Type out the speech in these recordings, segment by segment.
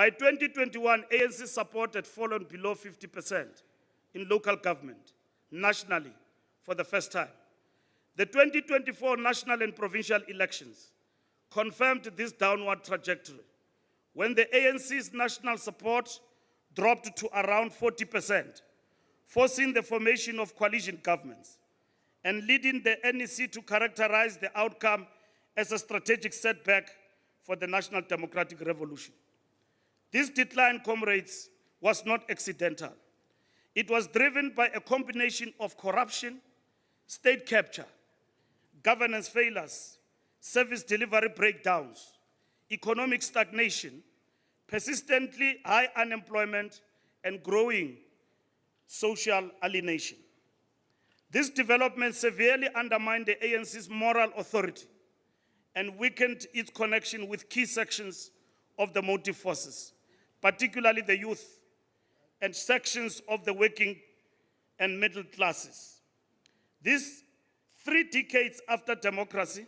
By 2021, ANC support had fallen below 50% in local government, nationally, for the first time. The 2024 national and provincial elections confirmed this downward trajectory, when the ANC's national support dropped to around 40%, forcing the formation of coalition governments and leading the NEC to characterize the outcome as a strategic setback for the National Democratic Revolution. This decline, comrades, was not accidental. It was driven by a combination of corruption, state capture, governance failures, service delivery breakdowns, economic stagnation, persistently high unemployment, and growing social alienation. This development severely undermined the ANC's moral authority and weakened its connection with key sections of the motive forces, particularly the youth and sections of the working and middle classes. These 3 decades after democracy,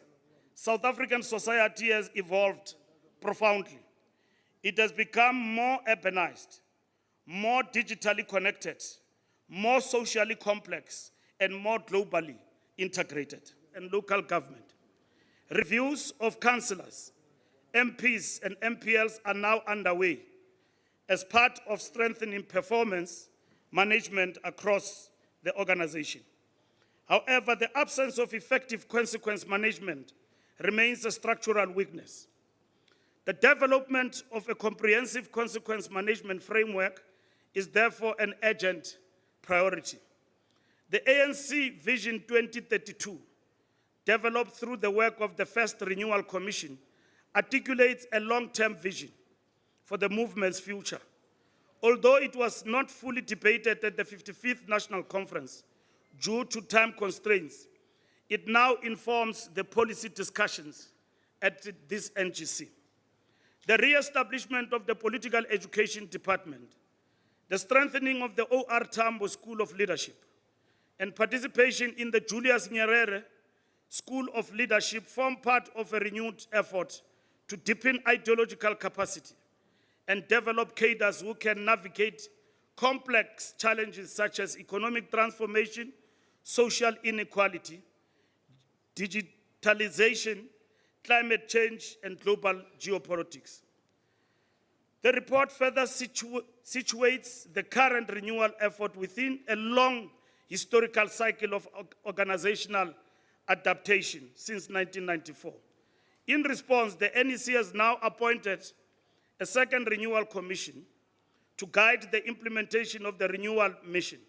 South African society has evolved profoundly. It has become more urbanized, more digitally connected, more socially complex, and more globally integrated. And local government. Reviews of councillors, MPs, and MPLs are now underway as part of strengthening performance management across the organization. However, the absence of effective consequence management remains a structural weakness. The development of a comprehensive consequence management framework is therefore an urgent priority. The ANC Vision 2032, developed through the work of the first Renewal Commission, articulates a long-term vision for the movement's future. Although it was not fully debated at the 55th National Conference due to time constraints, it now informs the policy discussions at this NGC. The re-establishment of the Political Education Department, the strengthening of the O.R. Tambo School of Leadership, and participation in the Julius Nyerere School of Leadership form part of a renewed effort to deepen ideological capacity and develop cadres who can navigate complex challenges such as economic transformation, social inequality, digitalization, climate change, and global geopolitics. The report further situates the current renewal effort within a long historical cycle of organizational adaptation since 1994. In response, the NEC has now appointed a second renewal commission to guide the implementation of the renewal mission,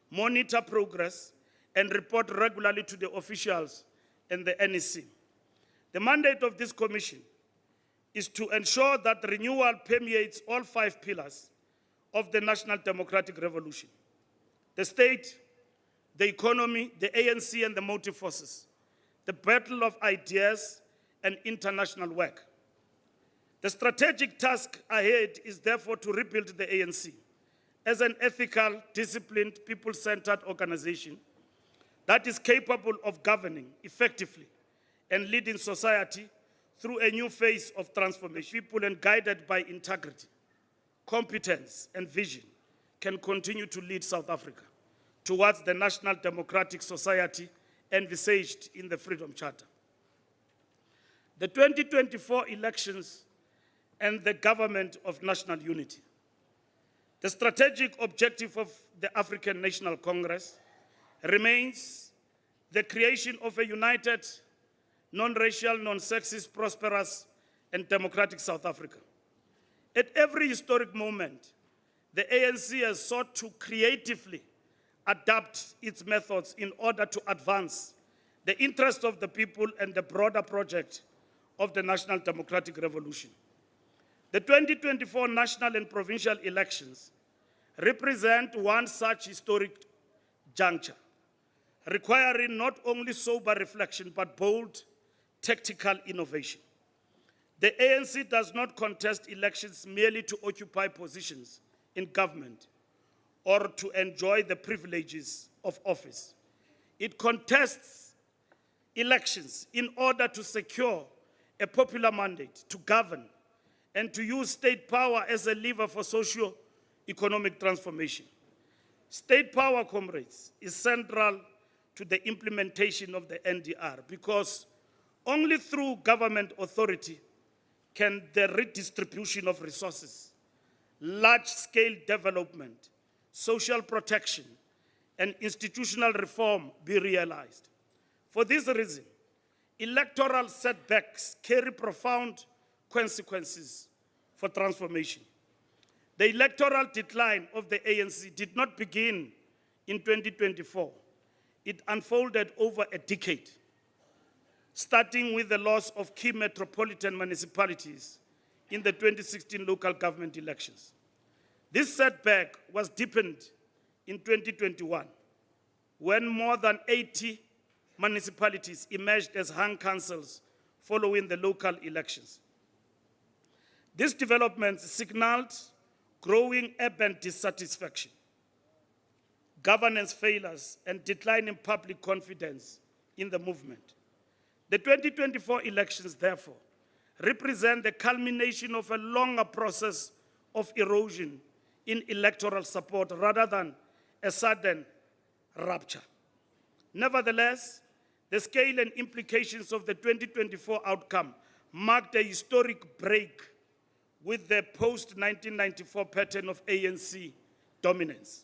monitor progress, and report regularly to the officials and the NEC. The mandate of this commission is to ensure that renewal permeates all 5 pillars of the National Democratic Revolution: the state, the economy, the ANC, and the motive forces, the battle of ideas, and international work. The strategic task ahead is therefore to rebuild the ANC as an ethical, disciplined, people-centered organization that is capable of governing effectively and leading society through a new phase of transformation. People, and guided by integrity, competence, and vision, can continue to lead South Africa towards the national democratic society envisaged in the Freedom Charter. The 2024 elections and the government of national unity. The strategic objective of the African National Congress remains the creation of a united, non-racial, non-sexist, prosperous, and democratic South Africa. At every historic moment, the ANC has sought to creatively adapt its methods in order to advance the interests of the people and the broader project of the National Democratic Revolution. The 2024 national and provincial elections represent one such historic juncture, requiring not only sober reflection but bold tactical innovation. The ANC does not contest elections merely to occupy positions in government or to enjoy the privileges of office. It contests elections in order to secure a popular mandate to govern and to use state power as a lever for socio-economic transformation. State power, comrades, is central to the implementation of the NDR because only through government authority can the redistribution of resources, large-scale development, social protection, and institutional reform be realized. For this reason, electoral setbacks carry profound consequences for transformation. The electoral decline of the ANC did not begin in 2024. It unfolded over a decade, starting with the loss of key metropolitan municipalities in the 2016 local government elections. This setback was deepened in 2021, when more than 80 municipalities emerged as hung councils following the local elections. These developments signaled growing urban dissatisfaction, governance failures, and declining public confidence in the movement. The 2024 elections, therefore, represent the culmination of a longer process of erosion in electoral support rather than a sudden rupture. Nevertheless, the scale and implications of the 2024 outcome marked a historic break with the post-1994 pattern of ANC dominance.